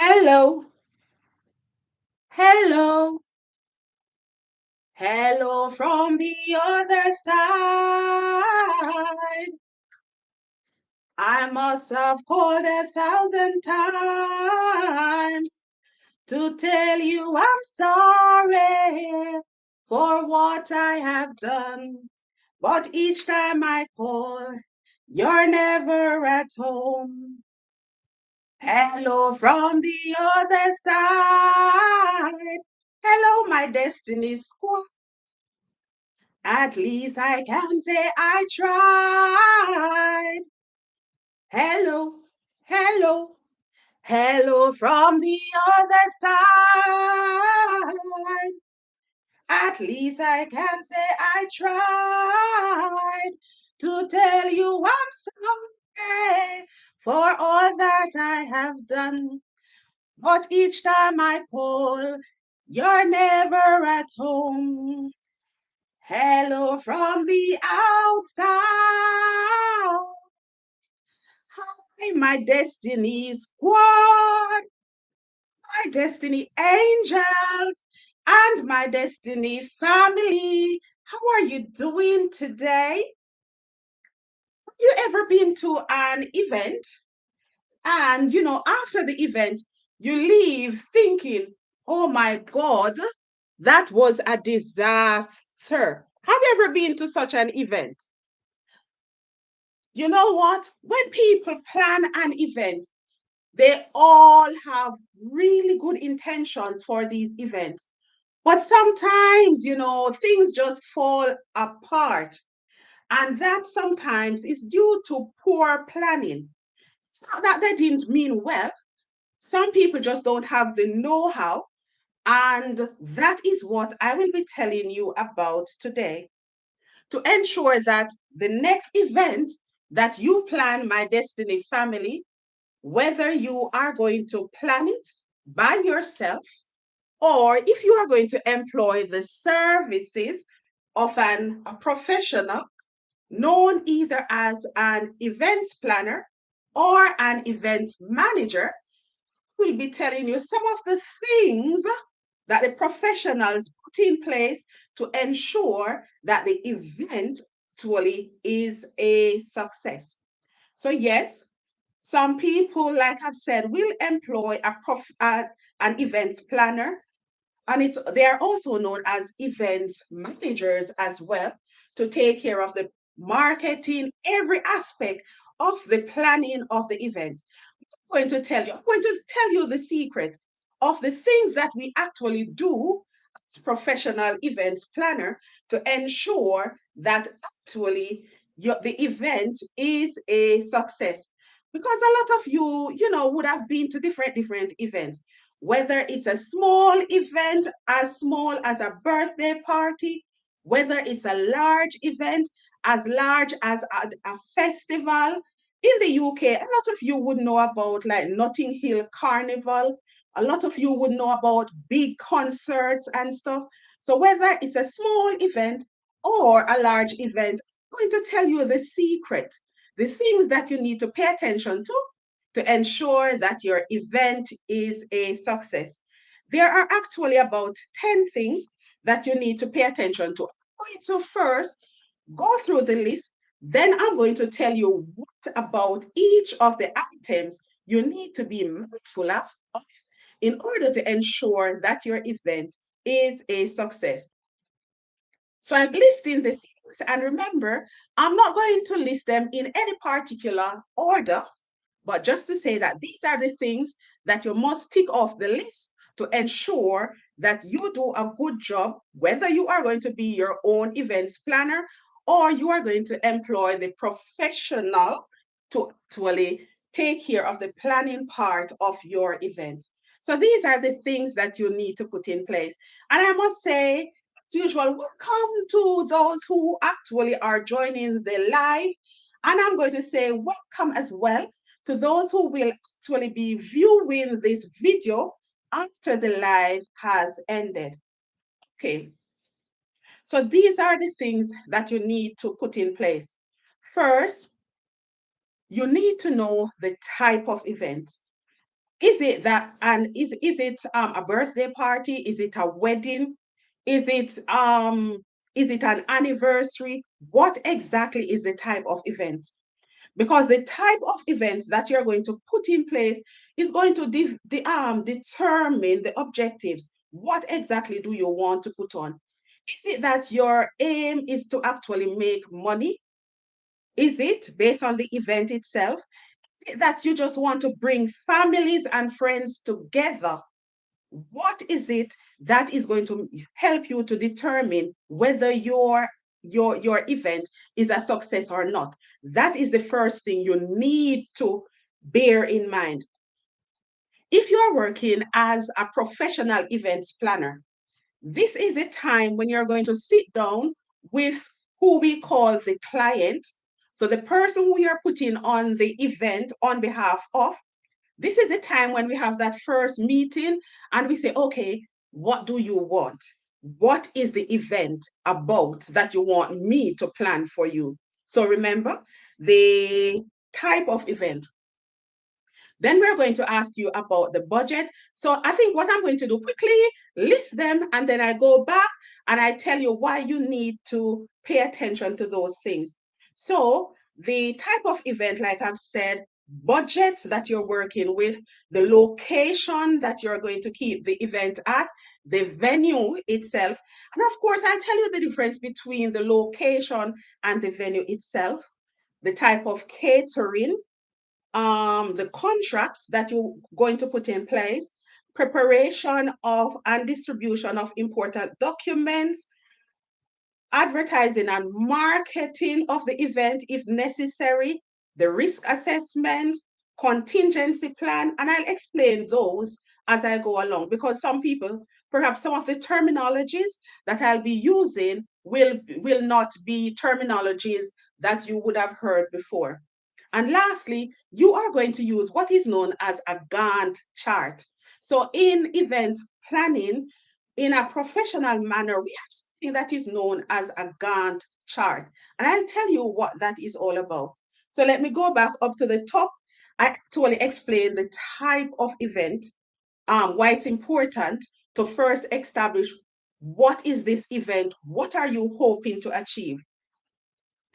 Hello, hello, hello from the other side. I must have called 1,000 times to tell you I'm sorry for what I have done. But each time I call, you're never at home. Hello from the other side. Hello, my destiny squad. At least I can say I tried. Hello, hello, hello from the other side. At least I can say I tried to tell you I'm sorry for all that I have done. But each time I call, you're never at home. Hello from the outside. Hi, my destiny squad, my destiny angels, and my destiny family. How are you doing today? Have you ever been to an event and, after the event, you leave thinking, oh my God, that was a disaster? Have you ever been to such an event? You know what? When people plan an event, they all have really good intentions for these events. But sometimes, things just fall apart. And that sometimes is due to poor planning. It's not that they didn't mean well. Some people just don't have the know how. And that is what I will be telling you about today to ensure that the next event that you plan, my Destiny family, whether you are going to plan it by yourself or if you are going to employ the services of a professional known either as an events planner or an events manager, will be telling you some of the things that the professionals put in place to ensure that the event actually is a success. So, yes, some people, like I've said, will employ an events planner, and they are also known as events managers as well to take care of the marketing, every aspect of the planning of the event. I'm going to tell you the secret of the things that we actually do as professional events planner to ensure that actually the event is a success. Because a lot of you, would have been to different events, whether it's a small event as small as a birthday party, whether it's a large event as large as a festival. In the UK, a lot of you would know about like Notting Hill Carnival. A lot of you would know about big concerts and stuff. So whether it's a small event or a large event, I'm going to tell you the secret, the things that you need to pay attention to ensure that your event is a success. There are actually about 10 things that you need to pay attention to. I'm going to first go through the list, then I'm going to tell you what about each of the items you need to be mindful of in order to ensure that your event is a success. So I'm listing the things, and remember, I'm not going to list them in any particular order, but just to say that these are the things that you must tick off the list to ensure that you do a good job, whether you are going to be your own events planner or you are going to employ the professional to actually take care of the planning part of your event. So these are the things that you need to put in place. And I must say, as usual, welcome to those who actually are joining the live. And I'm going to say welcome as well to those who will actually be viewing this video after the live has ended. Okay, so these are the things that you need to put in place. First, you need to know the type of event. Is it that, and is it a birthday party? Is it a wedding? Is it is it an anniversary? What exactly is the type of event? Because the type of event that you're going to put in place is going to determine the objectives. What exactly do you want to put on? Is it that your aim is to actually make money? Is it based on the event itself? Is it that you just want to bring families and friends together? What is it that is going to help you to determine whether your event is a success or not? That is the first thing you need to bear in mind. If you're working as a professional events planner, this is a time when you're going to sit down with who we call the client. So the person who you're putting on the event on behalf of, this is the time when we have that first meeting and we say, okay, what do you want? What is the event about that you want me to plan for you? So remember the type of event. Then we're going to ask you about the budget. So I think what I'm going to do quickly, list them, and then I go back and I tell you why you need to pay attention to those things. So the type of event, like I've said, budget that you're working with, the location that you're going to keep the event at, the venue itself. And of course, I'll tell you the difference between the location and the venue itself, the type of catering, the contracts that you're going to put in place, preparation of and distribution of important documents, advertising and marketing of the event if necessary, the risk assessment, contingency plan, and I'll explain those as I go along because some people, perhaps some of the terminologies that I'll be using will not be terminologies that you would have heard before. And lastly, you are going to use what is known as a Gantt chart. So in event planning, in a professional manner, we have something that is known as a Gantt chart. And I'll tell you what that is all about. So let me go back up to the top. I actually explain the type of event, why it's important to first establish what is this event, what are you hoping to achieve.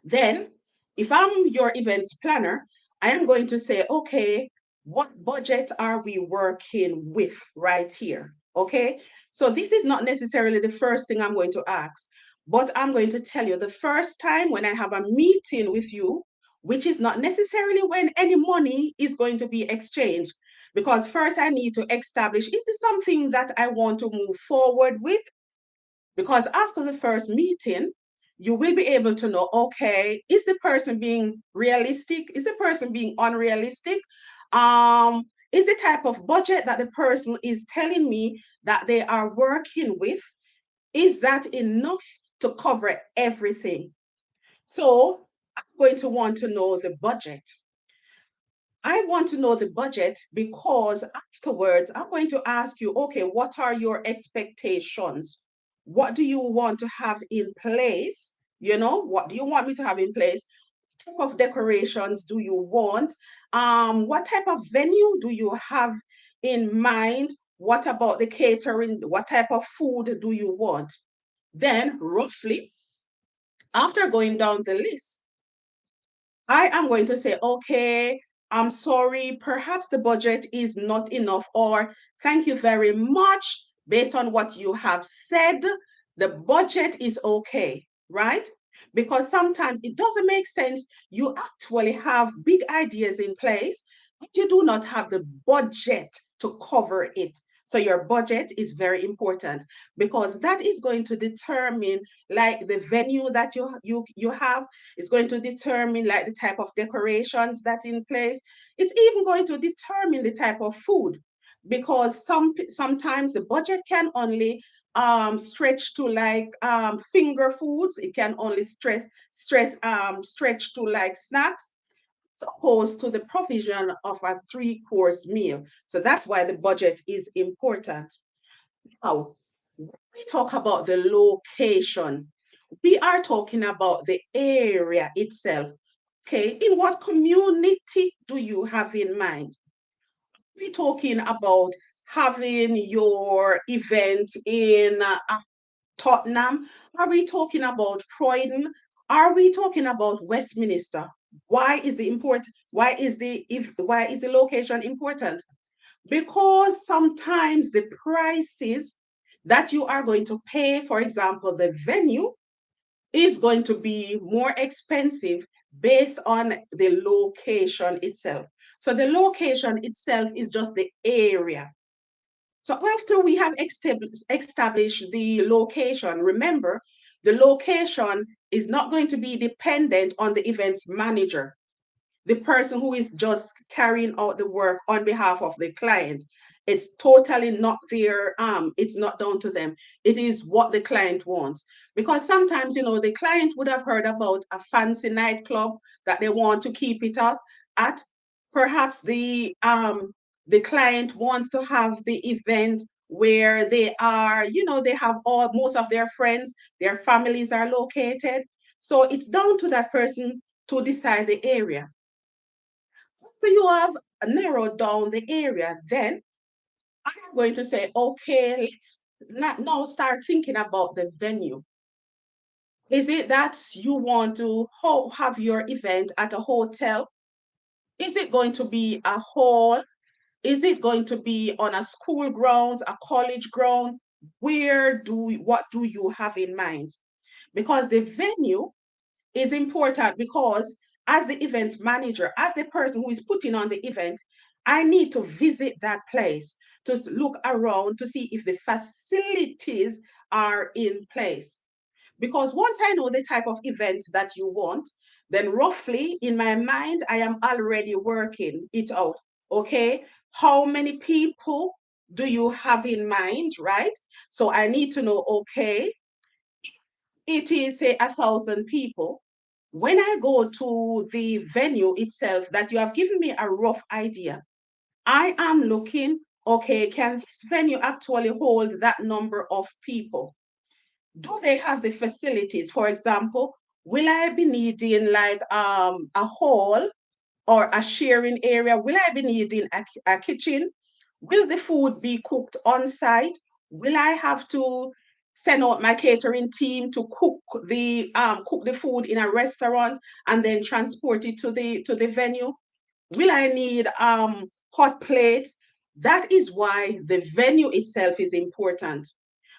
Then, if I'm your events planner, I am going to say, okay, what budget are we working with right here? Okay. So this is not necessarily the first thing I'm going to ask, but I'm going to tell you the first time when I have a meeting with you, which is not necessarily when any money is going to be exchanged. Because first I need to establish, is this something that I want to move forward with? Because after the first meeting, you will be able to know, okay, is the person being realistic? Is the person being unrealistic? Is the type of budget that the person is telling me that they are working with, is that enough to cover everything? So I'm going to want to know the budget. I want to know the budget because afterwards I'm going to ask you, okay, what are your expectations? What do you want to have in place? You know, what do you want me to have in place? What type of decorations do you want? What type of venue do you have in mind? What about the catering? What type of food do you want? Then, roughly, after going down the list, I am going to say, okay, I'm sorry, perhaps the budget is not enough, or thank you very much. Based on what you have said, the budget is okay, right? Because sometimes it doesn't make sense. You actually have big ideas in place, but you do not have the budget to cover it. So your budget is very important because that is going to determine like the venue that you have. It's going to determine like the type of decorations that's in place. It's even going to determine the type of food because sometimes the budget can only stretch to like finger foods. It can only stretch to like snacks as opposed to the provision of a three-course meal. So that's why the budget is important. Now, when we talk about the location, we are talking about the area itself. Okay, in what community do you have in mind? we talking about having your event in Tottenham? Are we talking about Croydon? Are we talking about Westminster? Why is the location important? Because sometimes the prices that you are going to pay, for example, the venue is going to be more expensive based on the location itself. So the location itself is just the area. So after we have established the location, remember, the location is not going to be dependent on the events manager, the person who is just carrying out the work on behalf of the client. It's totally not their it's not down to them. It is what the client wants. Because sometimes, the client would have heard about a fancy nightclub that they want to keep it up at. Perhaps the client wants to have the event where they are, they have all most of their friends, their families are located. So it's down to that person to decide the area. So you have narrowed down the area. Then I'm going to say, okay, let's not now start thinking about the venue. Is it that you want to have your event at a hotel? Is it going to be a hall? Is it going to be on a school grounds, a college ground? What do you have in mind? Because the venue is important, because as the event manager, as the person who is putting on the event, I need to visit that place to look around to see if the facilities are in place. Because once I know the type of event that you want, then roughly in my mind, I am already working it out. Okay. How many people do you have in mind, right? So I need to know, okay, it is say 1,000 people. When I go to the venue itself, that you have given me a rough idea, I am looking, okay, can this venue actually hold that number of people? Do they have the facilities? For example, will I be needing like a hall or a sharing area? Will I be needing a kitchen? Will the food be cooked on site? Will I have to send out my catering team to cook the food in a restaurant and then transport it to the venue? Will I need hot plates? That is why the venue itself is important,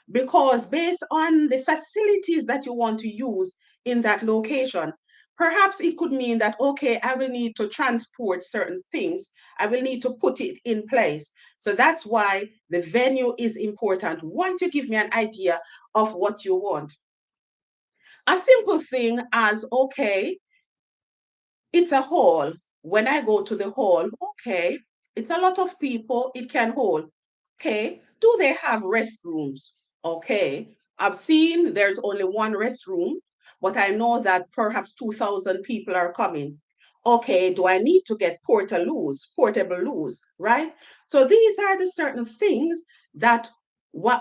because based on the facilities that you want to use in that location, perhaps it could mean that, okay, I will need to transport certain things, I will need to put it in place. So that's why the venue is important. Once you give me an idea of what you want, a simple thing as, okay, it's a hall. When I go to the hall, okay, it's a lot of people, it can hold. Okay, do they have restrooms? Okay, I've seen there's only one restroom, but I know that perhaps 2,000 people are coming. Okay, do I need to get portable loos, right? So these are the certain things that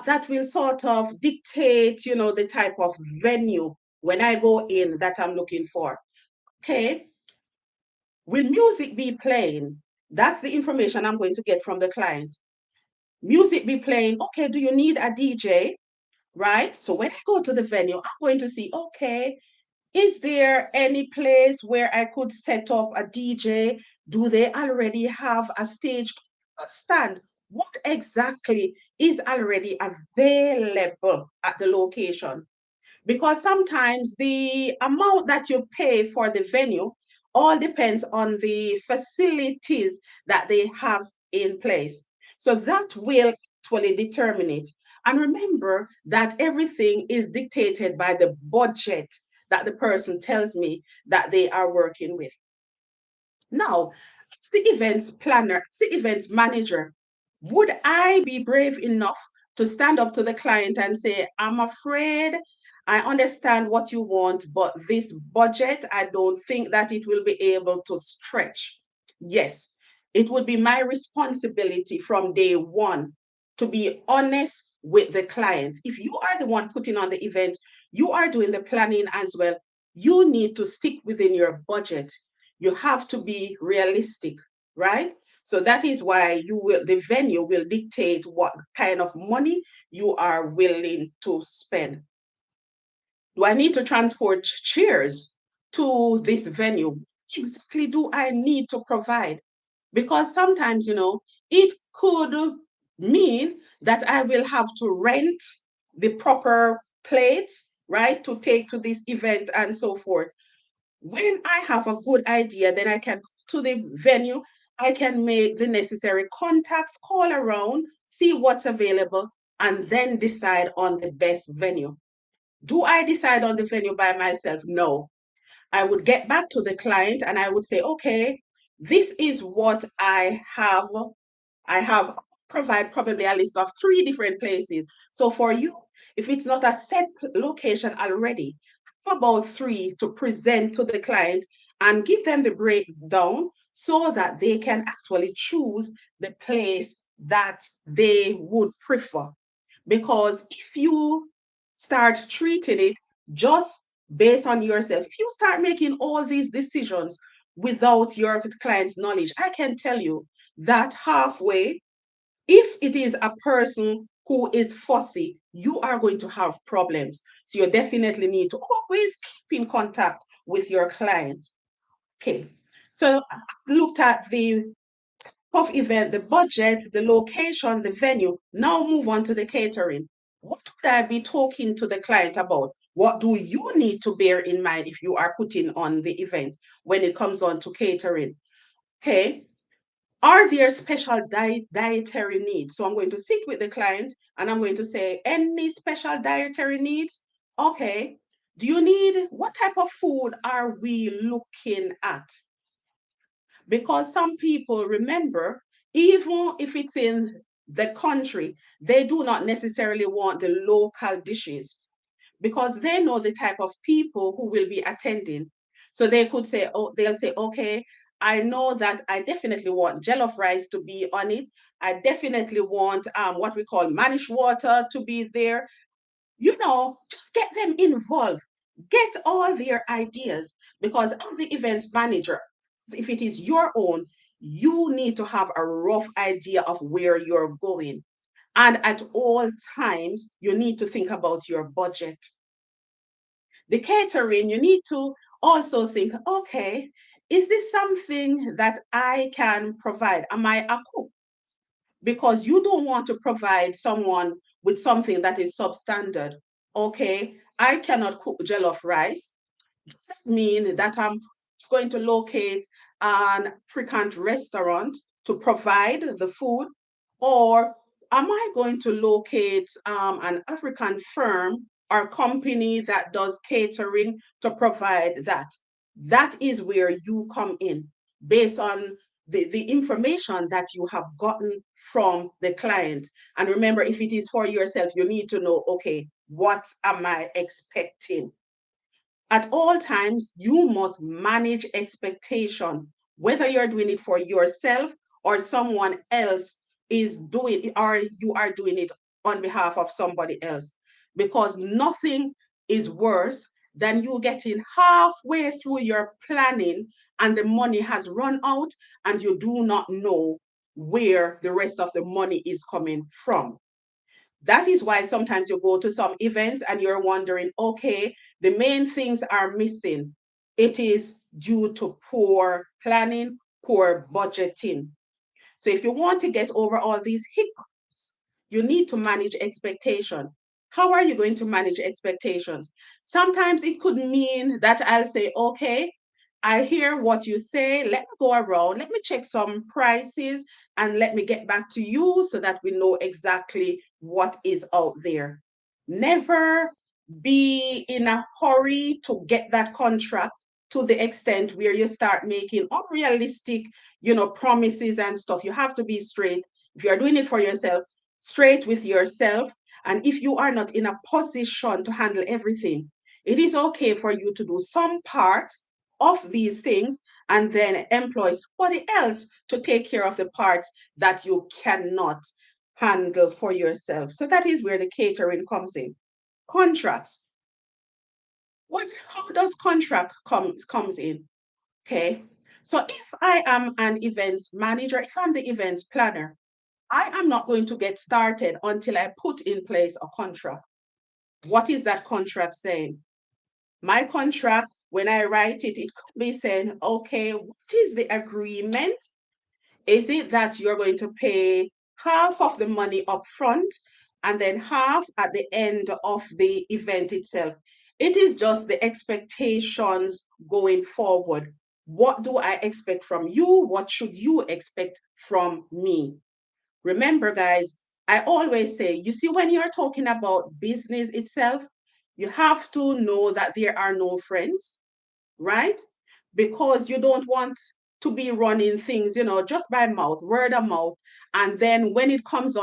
that will sort of dictate, the type of venue when I go in that I'm looking for. Okay, will music be playing? That's the information I'm going to get from the client. Music be playing. Okay, do you need a DJ? Right? So when I go to the venue, I'm going to see, okay, is there any place where I could set up a DJ? Do they already have a stage stand? What exactly is already available at the location? Because sometimes the amount that you pay for the venue all depends on the facilities that they have in place. So that will actually determine it. And remember that everything is dictated by the budget that the person tells me that they are working with. Now, as the events planner, as the events manager, would I be brave enough to stand up to the client and say, I'm afraid I understand what you want, but this budget, I don't think that it will be able to stretch. Yes, it would be my responsibility from day one to be honest with the client. If you are the one putting on the event, you are doing the planning as well. You need to stick within your budget. You have to be realistic, right? So that is why the venue will dictate what kind of money you are willing to spend. Do I need to transport chairs to this venue? What exactly do I need to provide? Because sometimes, it could mean that I will have to rent the proper plates, right, to take to this event and so forth. When I have a good idea, then I can go to the venue, I can make the necessary contacts, call around, see what's available, and then decide on the best venue. Do I decide on the venue by myself? No. I would get back to the client and I would say, okay, this is what I have. I have provide probably a list of 3 different places. So for you, if it's not a set location already, have about 3 to present to the client and give them the breakdown so that they can actually choose the place that they would prefer. Because if you start treating it just based on yourself, if you start making all these decisions without your client's knowledge, I can tell you that halfway, if it is a person who is fussy, you are going to have problems. So you definitely need to always keep in contact with your client. Okay. So I looked at the of event, the budget, the location, the venue. Now move on to the catering. What would I be talking to the client about? What do you need to bear in mind if you are putting on the event when it comes on to catering? Okay. Are there special dietary needs? So I'm going to sit with the client and I'm going to say, any special dietary needs? Okay. Do you need, what type of food are we looking at? Because some people remember, even if it's in the country, they do not necessarily want the local dishes because they know the type of people who will be attending. So they could say, oh, they'll say, okay, I know that I definitely want jollof rice to be on it. I definitely want what we call manish water to be there. Just get them involved. Get all their ideas because as the events manager, if it is your own, you need to have a rough idea of where you're going. And at all times, you need to think about your budget. The catering, you need to also think, okay, is this something that I can provide? Am I a cook? Because you don't want to provide someone with something that is substandard. Okay, I cannot cook jollof rice. Does that mean that I'm going to locate an African restaurant to provide the food? Or am I going to locate an African firm or company that does catering to provide that? That is where you come in based on the information that you have gotten from the client. And remember, if it is for yourself, you need to know, okay, what am I expecting? At all times, you must manage expectation, whether you're doing it for yourself or someone else is doing it, or you are doing it on behalf of somebody else. Because nothing is worse than you getting halfway through your planning and the money has run out and you do not know where the rest of the money is coming from. That is why sometimes you go to some events and you're wondering, okay, the main things are missing. It is due to poor planning, poor budgeting. So if you want to get over all these hiccups, you need to manage expectation. How are you going to manage expectations? Sometimes it could mean that I'll say, okay, I hear what you say. Let me go around. Let me check some prices and let me get back to you so that we know exactly what is out there. Never be in a hurry to get that contract to the extent where you start making unrealistic, promises and stuff. You have to be straight. If you're doing it for yourself, straight with yourself. And if you are not in a position to handle everything, it is okay for you to do some parts of these things and then employ somebody else to take care of the parts that you cannot handle for yourself. So that is where the catering comes in. Contracts. How does contract comes in? Okay. So if I am an events manager, if I'm the events planner, I am not going to get started until I put in place a contract. What is that contract saying? My contract, when I write it, it could be saying, okay, what is the agreement? Is it that you're going to pay half of the money up front and then half at the end of the event itself? It is just the expectations going forward. What do I expect from you? What should you expect from me? Remember, guys, I always say, you see, when you're talking about business itself, you have to know that there are no friends, right? Because you don't want to be running things, just by mouth, word of mouth. And then when it comes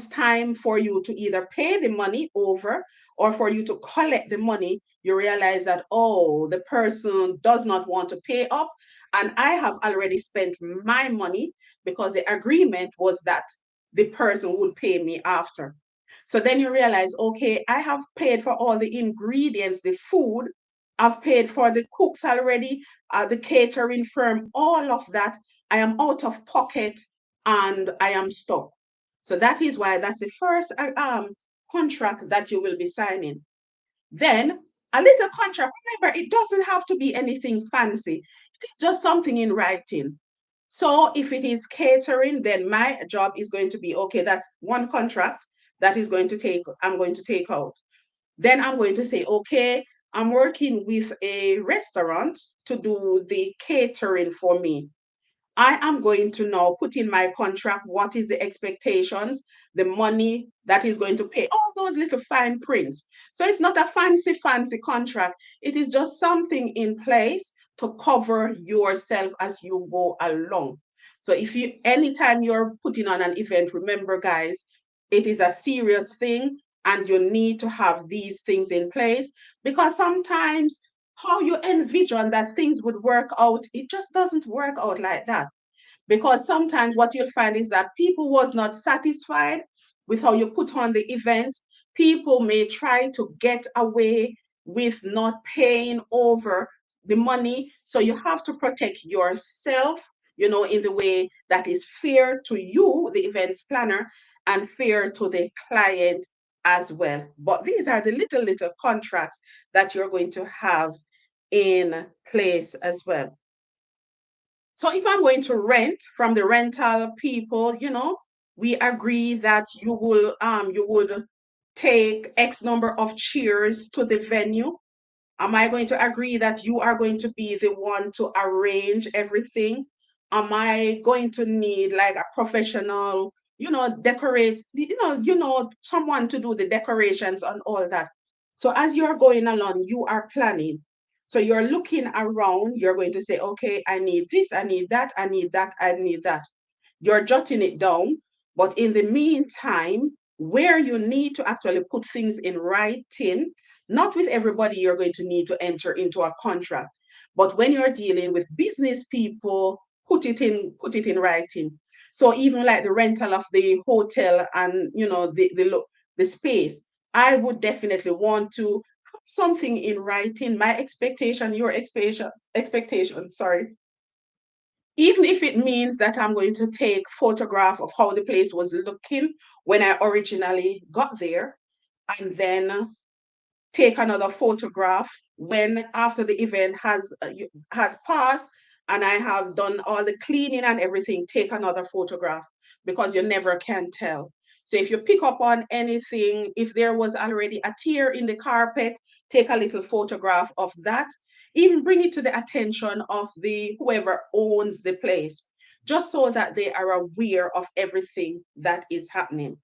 time for you to either pay the money over or for you to collect the money, you realize that, oh, the person does not want to pay up. And I have already spent my money because the agreement was that the person would pay me after. So then you realize, okay, I have paid for all the ingredients, the food, I've paid for the cooks already, the catering firm, all of that. I am out of pocket and I am stuck. So that is why that's the first contract that you will be signing. Then a little contract. Remember, it doesn't have to be anything fancy. It's just something in writing. So if it is catering, then my job is going to be okay. That's one contract that is going to take. I'm going to take out. Then I'm going to say, okay, I'm working with a restaurant to do the catering for me. I am going to now put in my contract what is the expectations, the money that is going to pay, all those little fine prints. So it's not a fancy contract. It is just something in place to cover yourself as you go along. So if you anytime you're putting on an event, remember guys, it is a serious thing and you need to have these things in place because sometimes how you envision that things would work out, it just doesn't work out like that. Because sometimes what you'll find is that people was not satisfied with how you put on the event. People may try to get away with not paying over the money. So you have to protect yourself, in the way that is fair to you, the events planner, and fair to the client as well. But these are the little contracts that you're going to have in place as well. So if I'm going to rent from the rental people, we agree that you would take X number of chairs to the venue. Am I going to agree that you are going to be the one to arrange everything? Am I going to need like a professional, decorate, someone to do the decorations and all that? So as you're going along, you are planning. So you're looking around, you're going to say, okay, I need this, I need that, I need that, I need that. You're jotting it down. But in the meantime, where you need to actually put things in writing, not with everybody you're going to need to enter into a contract. But when you're dealing with business people, put it in writing. So even like the rental of the hotel and the space, I would definitely want to have something in writing, my expectation, your expectation, sorry. Even if it means that I'm going to take photograph of how the place was looking when I originally got there, and then take another photograph when after the event has passed and I have done all the cleaning and everything, take another photograph because you never can tell. So if you pick up on anything, if there was already a tear in the carpet, take a little photograph of that. Even bring it to the attention of the whoever owns the place, just so that they are aware of everything that is happening.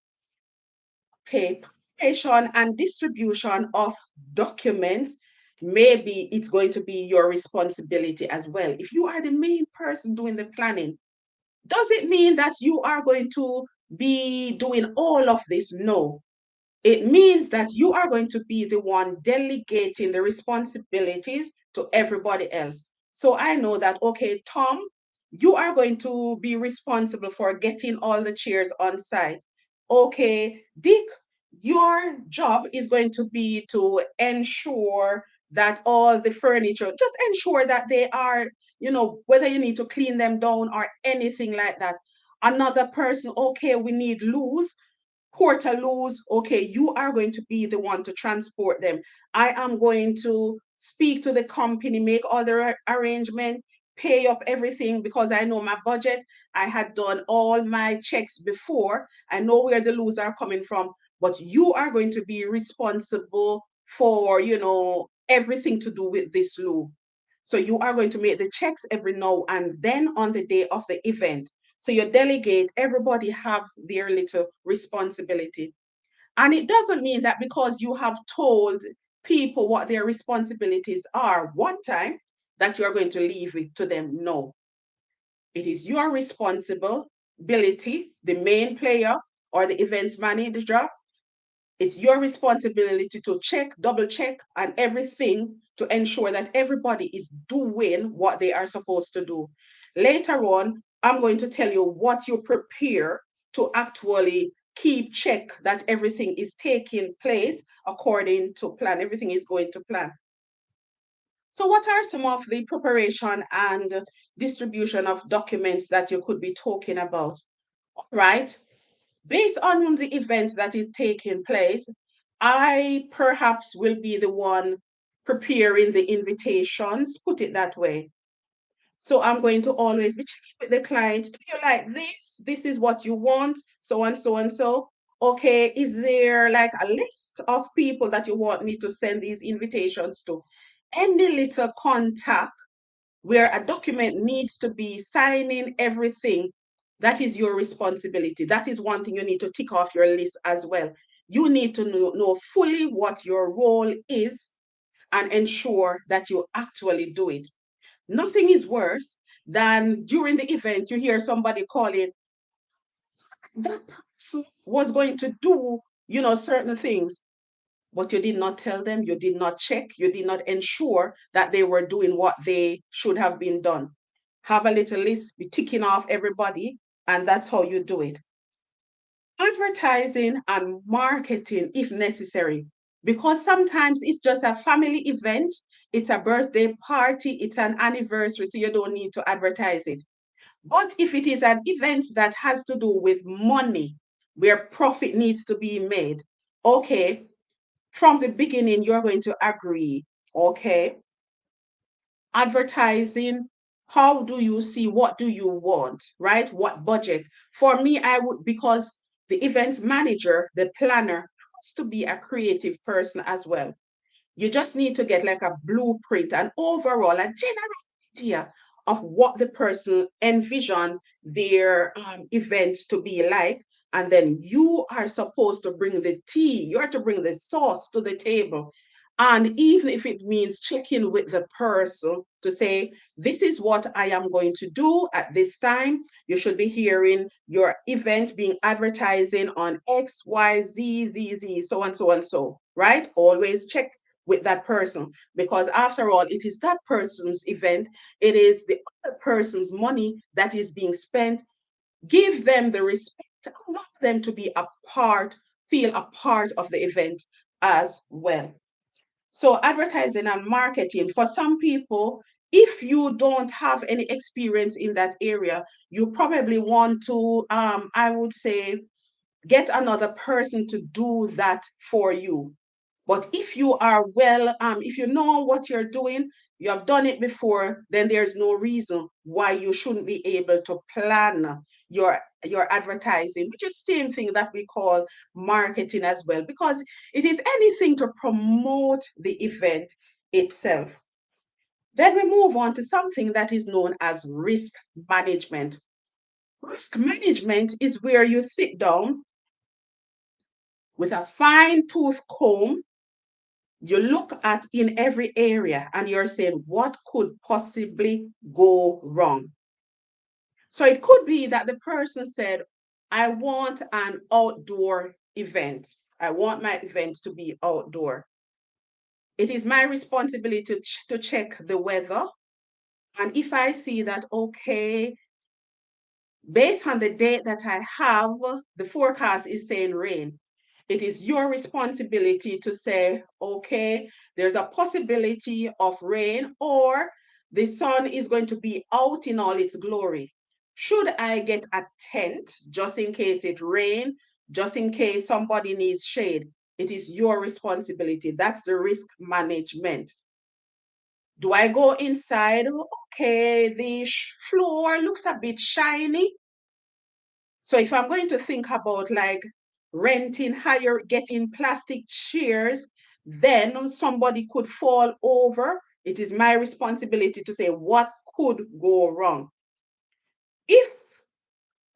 Okay, preparation and distribution of documents, maybe it's going to be your responsibility as well. If you are the main person doing the planning, does it mean that you are going to be doing all of this? No. It means that you are going to be the one delegating the responsibilities to everybody else. So I know that, okay, Tom, you are going to be responsible for getting all the chairs on site. Okay, Dick, your job is going to be to ensure that all the furniture, just ensure that they are whether you need to clean them down or anything like that. Another person, okay, we need loose, Portaloos, okay, you are going to be the one to transport them. I am going to speak to the company, make all the arrangement, pay up everything because I know my budget. I had done all my checks before. I know where the loos are coming from, but you are going to be responsible for, everything to do with this loo. So you are going to make the checks every now and then on the day of the event. So you delegate, everybody have their little responsibility. And it doesn't mean that because you have told people what their responsibilities are one time, that you're going to leave it to them. No, it is your responsibility, the main player or the events manager. It's your responsibility to check, double check, and everything to ensure that everybody is doing what they are supposed to do. Later on, I'm going to tell you what you prepare to actually keep check that everything is taking place according to plan. Everything is going to plan. So, what are some of the preparation and distribution of documents that you could be talking about? Right? Based on the event that is taking place, I perhaps will be the one preparing the invitations, put it that way. So I'm going to always be checking with the client. Do you like this? This is what you want, so and so and so. Okay, is there like a list of people that you want me to send these invitations to? Any little contact where a document needs to be signing everything, that is your responsibility. That is one thing you need to tick off your list as well. You need to know fully what your role is and ensure that you actually do it. Nothing is worse than during the event, you hear somebody calling, that person was going to do, certain things, but you did not tell them, you did not check, you did not ensure that they were doing what they should have been done. Have a little list, be ticking off everybody, and that's how you do it. Advertising and marketing if necessary, because sometimes it's just a family event, it's a birthday party, it's an anniversary, so you don't need to advertise it. But if it is an event that has to do with money, where profit needs to be made, okay, from the beginning, you're going to agree, okay, advertising, how do you see, what do you want, right? What budget? For me, I would, because the events manager, the planner, has to be a creative person as well. You just need to get like a blueprint, and overall, a general idea of what the person envision their event to be like. And then you are supposed to bring the tea, you are to bring the sauce to the table. And even if it means checking with the person to say, this is what I am going to do at this time. You should be hearing your event being advertising on X, Y, Z, Z, Z, so and so and so, right? Always check with that person, because after all, it is that person's event. It is the other person's money that is being spent. Give them the respect, allow them to be a part, feel a part of the event as well. So advertising and marketing, for some people, if you don't have any experience in that area, you probably want to, I would say, get another person to do that for you. But if you are well, if you know what you're doing, you have done it before, then there's no reason why you shouldn't be able to plan your advertising, which is the same thing that we call marketing as well, because it is anything to promote the event itself. Then we move on to something that is known as risk management. Risk management is where you sit down with a fine tooth comb, you look at in every area and you're saying, what could possibly go wrong? So it could be that the person said, I want an outdoor event. I want my event to be outdoor. It is my responsibility to check the weather. And if I see that, okay, based on the date that I have, the forecast is saying rain. It is your responsibility to say, okay, there's a possibility of rain, or the sun is going to be out in all its glory. Should I get a tent just in case it rains, just in case somebody needs shade? It is your responsibility. That's the risk management. Do I go inside? Okay, the floor looks a bit shiny. So if I'm going to think about like renting, hire, getting plastic chairs, then somebody could fall over. It is my responsibility to say what could go wrong. If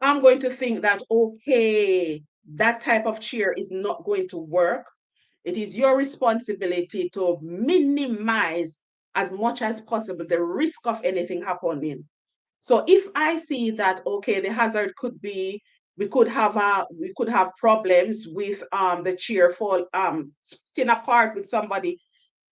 I'm going to think that, okay, that type of chair is not going to work, it is your responsibility to minimize as much as possible the risk of anything happening. So if I see that, okay, the hazard could be we could have problems with the chair fall splitting apart with somebody,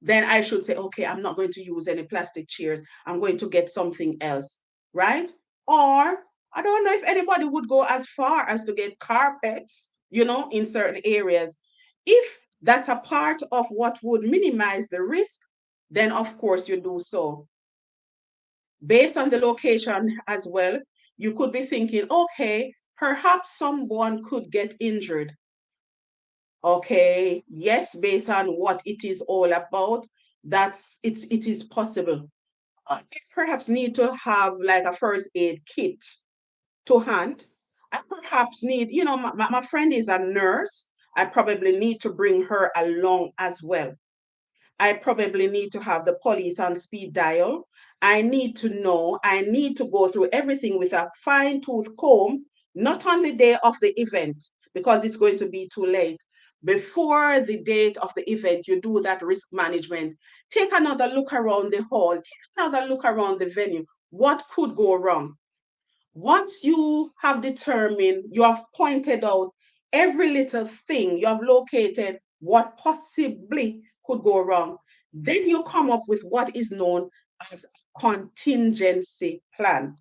then I should say, okay, I'm not going to use any plastic chairs. I'm going to get something else, right? Or I don't know if anybody would go as far as to get carpets, in certain areas. If that's a part of what would minimize the risk, then of course you do so. Based on the location as well, you could be thinking, okay, perhaps someone could get injured. Okay, yes, based on what it is all about, it is possible. I perhaps need to have like a first aid kit to hand. I perhaps need, my friend is a nurse. I probably need to bring her along as well. I probably need to have the police on speed dial. I need to know, I need to go through everything with a fine tooth comb, not on the day of the event, because it's going to be too late. Before the date of the event, you do that risk management. Take another look around the hall, take another look around the venue. What could go wrong? Once you have determined, you have pointed out every little thing, you have located what possibly could go wrong, then you come up with what is known as a contingency plan.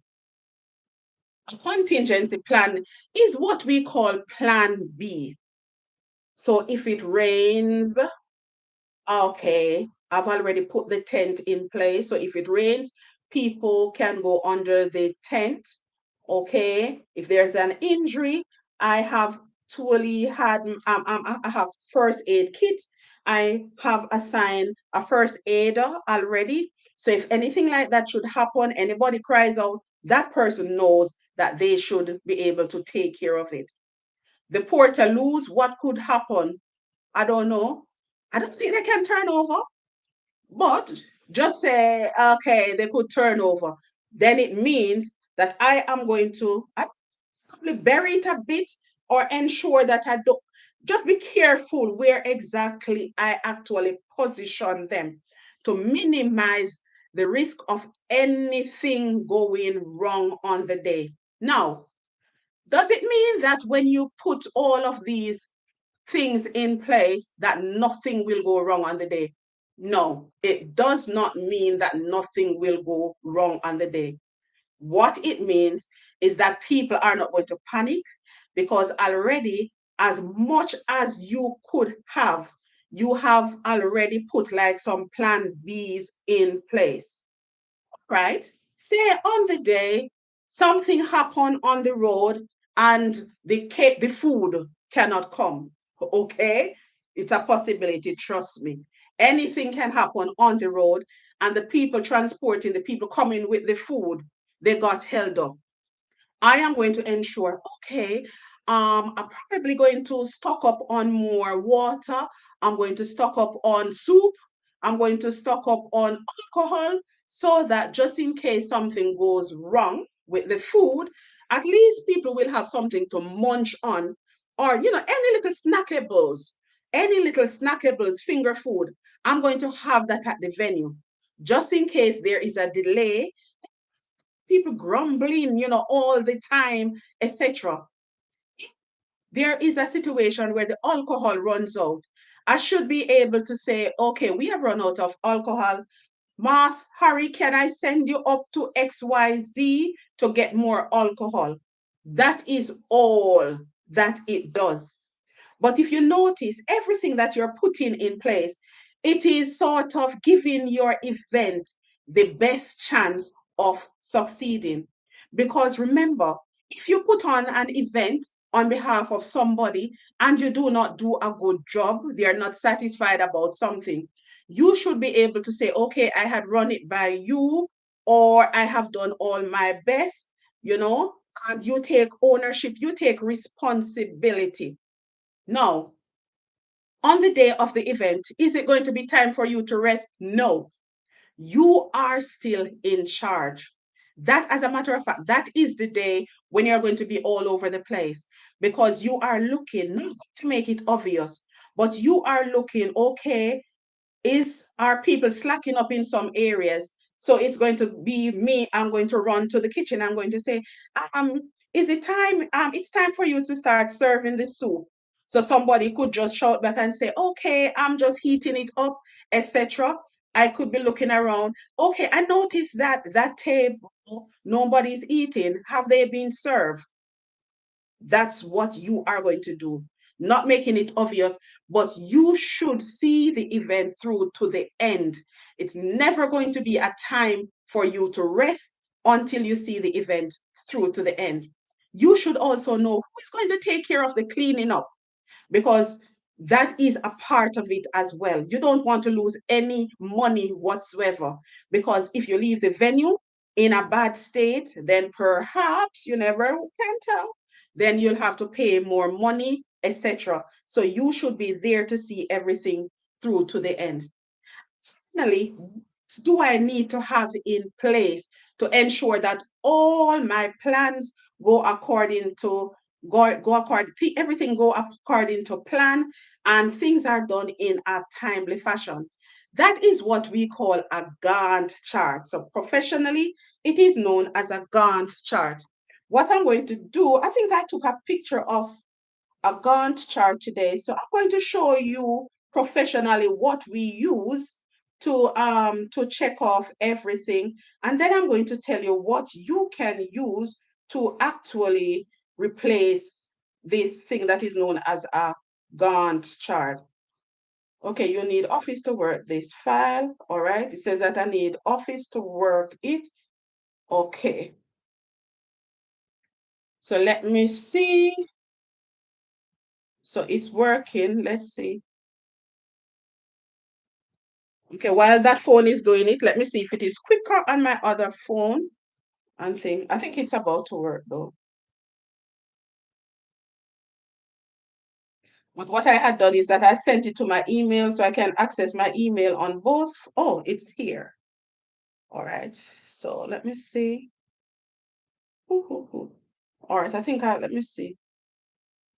A contingency plan is what we call plan B. So if it rains, okay, I've already put the tent in place. So if it rains, people can go under the tent. Okay. If there's an injury, I have totally had, I have first aid kit. I have assigned a first aider already. So if anything like that should happen, anybody cries out, that person knows that they should be able to take care of it. The portaloos, what could happen? I don't know. I don't think they can turn over, but just say, okay, they could turn over. Then it means that I am going to probably bury it a bit or ensure that I don't. Just be careful where exactly I actually position them to minimize the risk of anything going wrong on the day. Now, does it mean that when you put all of these things in place that nothing will go wrong on the day? No, it does not mean that nothing will go wrong on the day. What it means is that people are not going to panic because already, as much as you could have, you have already put like some plan Bs in place, right? Say on the day something happened on the road and the food cannot come. Okay, it's a possibility. Trust me. Anything can happen on the road, and the people transporting the people coming with the food, they got held up. I am going to ensure, okay, I'm probably going to stock up on more water. I'm going to stock up on soup. I'm going to stock up on alcohol so that just in case something goes wrong with the food, at least people will have something to munch on or, any little snackables, finger food. I'm going to have that at the venue just in case there is a delay, people grumbling, all the time, etc. There is a situation where the alcohol runs out. I should be able to say, okay, we have run out of alcohol. Mas, Harry, can I send you up to XYZ to get more alcohol? That is all that it does. But if you notice, everything that you're putting in place, it is sort of giving your event the best chance of succeeding. Because remember, if you put on an event on behalf of somebody and you do not do a good job, they are not satisfied about something, you should be able to say, okay, I had run it by you, or I have done all my best, you know, and you take ownership, you take responsibility. Now, on the day of the event, is it going to be time for you to rest? No, you are still in charge. That, as a matter of fact, that is the day when you're going to be all over the place, because you are looking, not to make it obvious, but you are looking, okay, is are people slacking up in some areas? So it's going to be me. I'm going to run to the kitchen. I'm going to say, is it time? It's time for you to start serving the soup. So somebody could just shout back and say, okay, I'm just heating it up, etc. I could be looking around. Okay, I noticed that that table, nobody's eating. Have they been served? That's what you are going to do. Not making it obvious, but you should see the event through to the end. It's never going to be a time for you to rest until you see the event through to the end. You should also know who is going to take care of the cleaning up, because that is a part of it as well. You don't want to lose any money whatsoever, because if you leave the venue in a bad state, then perhaps you never can tell. Then you'll have to pay more money, etc. So you should be there to see everything through to the end. Finally, do I need to have in place to ensure that all my plans go according to go according everything go according to plan, and things are done in a timely fashion? That is what we call a Gantt chart. So professionally, it is known as a Gantt chart. What I'm going to do, I think I took a picture of a Gantt chart today. So I'm going to show you professionally what we use to check off everything. And then I'm going to tell you what you can use to actually replace this thing that is known as a Gantt chart. Okay, you need Office to work this file. All right. It says that I need Office to work it. Okay. So let me see. So it's working. Let's see. Okay, while that phone is doing it, let me see if it is quicker on my other phone and think. I think it's about to work though. But what I had done is that I sent it to my email so I can access my email on both. Oh, it's here. All right. So let me see. All right, I think let me see.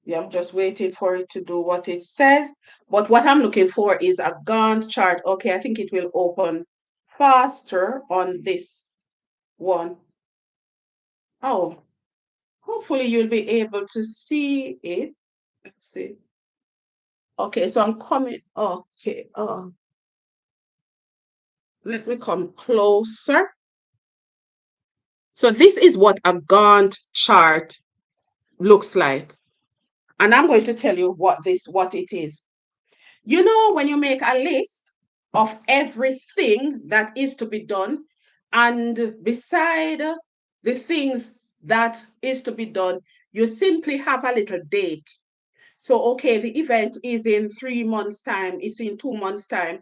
Yeah, I'm just waiting for it to do what it says. But what I'm looking for is a Gantt chart. Okay, I think it will open faster on this one. Oh, hopefully you'll be able to see it. Let's see. Okay, so I'm coming. Okay. Let me come closer. So this is what a Gantt chart looks like. And I'm going to tell you what it is. You know, when you make a list of everything that is to be done, and beside the things that is to be done, you simply have a little date. So, okay, the event is in 3 months' time, it's in 2 months' time.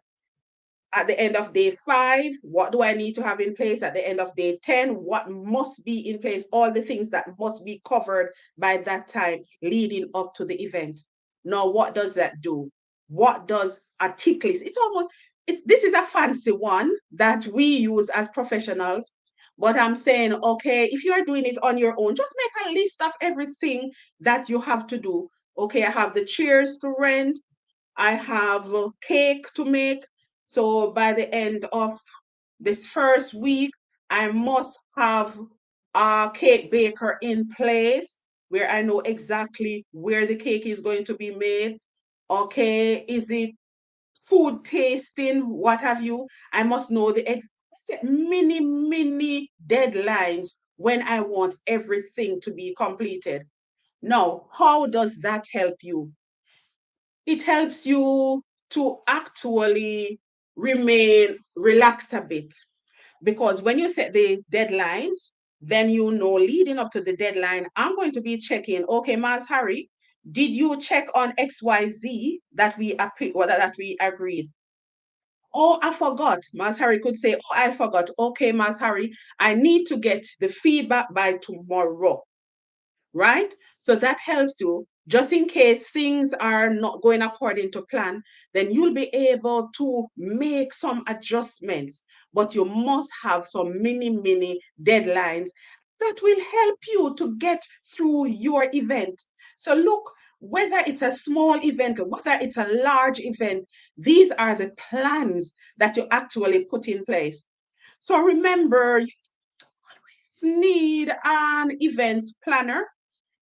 At the end of day 5, what do I need to have in place? At the end of day 10, what must be in place? All the things that must be covered by that time leading up to the event. Now, what does that do? What does a tick list? It's almost this is a fancy one that we use as professionals. But I'm saying, okay, if you're doing it on your own, just make a list of everything that you have to do. Okay, I have the chairs to rent, I have a cake to make. So by the end of this first week, I must have a cake baker in place where I know exactly where the cake is going to be made. Okay, is it food tasting? What have you? I must know the mini deadlines when I want everything to be completed. Now, how does that help you? It helps you to actually remain relaxed a bit. Because when you set the deadlines, then you know leading up to the deadline, I'm going to be checking, okay, Mars Harry, did you check on XYZ that we agreed? Oh, I forgot. Mars Harry could say, oh, I forgot. Okay, Mars Harry, I need to get the feedback by tomorrow, right? So that helps you just in case things are not going according to plan, then you'll be able to make some adjustments, but you must have some mini deadlines that will help you to get through your event. So look, whether it's a small event or whether it's a large event, these are the plans that you actually put in place. So remember, you need an events planner.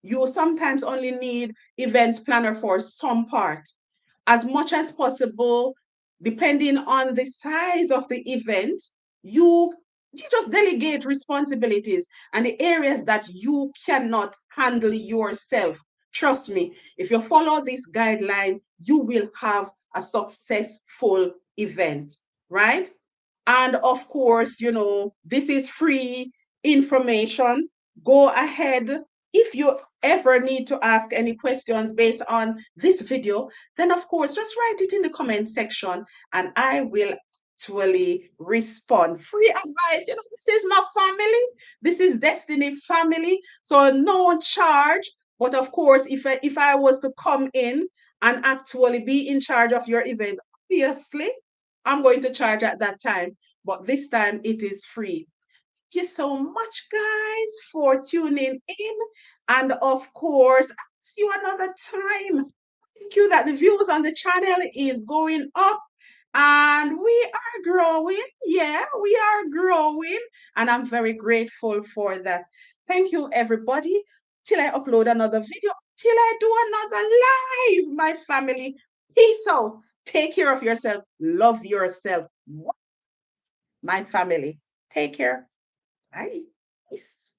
You sometimes only need events planner for some part. As much as possible, depending on the size of the event, you you just delegate responsibilities and the areas that you cannot handle yourself. Trust me, if you follow this guideline, you will have a successful event, right? And of course, this is free information. Go ahead. If you ever need to ask any questions based on this video, then of course, just write it in the comment section and I will actually respond. Free advice. This is my family. This is Destiny family. So no charge. But of course, if I was to come in and actually be in charge of your event, obviously, I'm going to charge at that time, but this time it is free. Thank you so much, guys, for tuning in. And of course, I'll see you another time. Thank you that the views on the channel is going up and we are growing. Yeah, we are growing. And I'm very grateful for that. Thank you, everybody. Till I upload another video, till I do another live, my family. Peace out. Take care of yourself. Love yourself. My family. Take care. Bye. Peace.